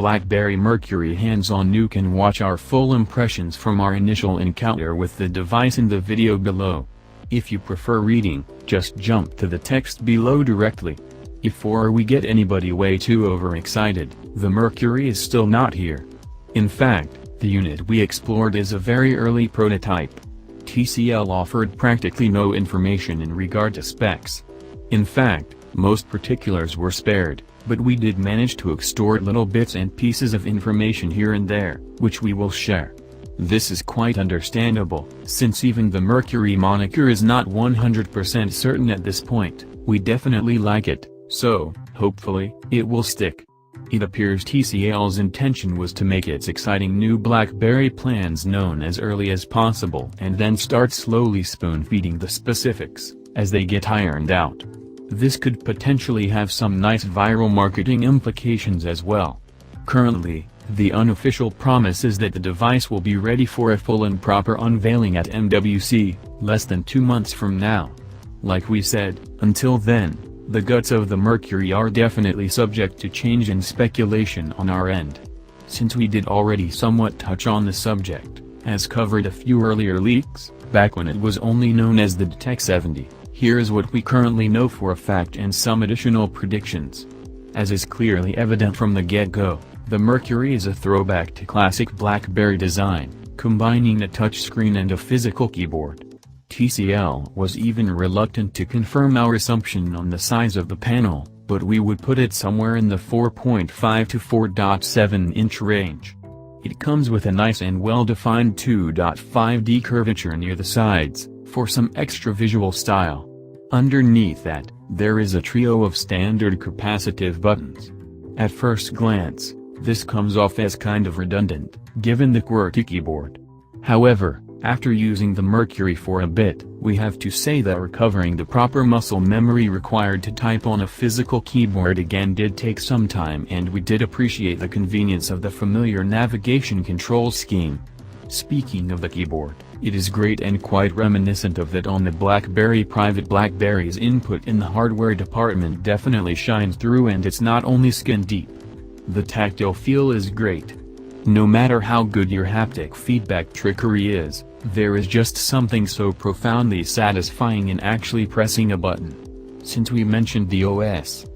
BlackBerry Mercury hands-on, you can watch our full impressions from our initial encounter with the device in the video below. If you prefer reading, just jump to the text below directly. Before we get anybody way too overexcited, the Mercury is still not here. In fact, the unit we explored is a very early prototype. TCL offered practically no information in regard to specs. In fact, most particulars were spared, but we did manage to extort little bits and pieces of information here and there, which we will share. This is quite understandable, since even the Mercury moniker is not 100% certain at this point. We definitely like it, so, hopefully, it will stick. It appears TCL's intention was to make its exciting new BlackBerry plans known as early as possible and then start slowly spoon-feeding the specifics, as they get ironed out. This could potentially have some nice viral marketing implications as well. Currently, the unofficial promise is that the device will be ready for a full and proper unveiling at MWC, less than 2 months from now. Like we said, until then, the guts of the Mercury are definitely subject to change and speculation on our end. Since we did already somewhat touch on the subject, as covered a few earlier leaks, back when it was only known as the Detect 70, here is what we currently know for a fact and some additional predictions. As is clearly evident from the get-go, the Mercury is a throwback to classic BlackBerry design, combining a touchscreen and a physical keyboard. TCL was even reluctant to confirm our assumption on the size of the panel, but we would put it somewhere in the 4.5 to 4.7 inch range. It comes with a nice and well-defined 2.5D curvature near the sides, for some extra visual style. Underneath that, there is a trio of standard capacitive buttons. At first glance, this comes off as kind of redundant, given the QWERTY keyboard. However, after using the Mercury for a bit, we have to say that recovering the proper muscle memory required to type on a physical keyboard again did take some time, and we did appreciate the convenience of the familiar navigation control scheme. Speaking of the keyboard, it is great and quite reminiscent of that on the BlackBerry Private. BlackBerry's input in the hardware department definitely shines through, and it's not only skin deep. The tactile feel is great. No matter how good your haptic feedback trickery is, there is just something so profoundly satisfying in actually pressing a button. Since we mentioned the OS,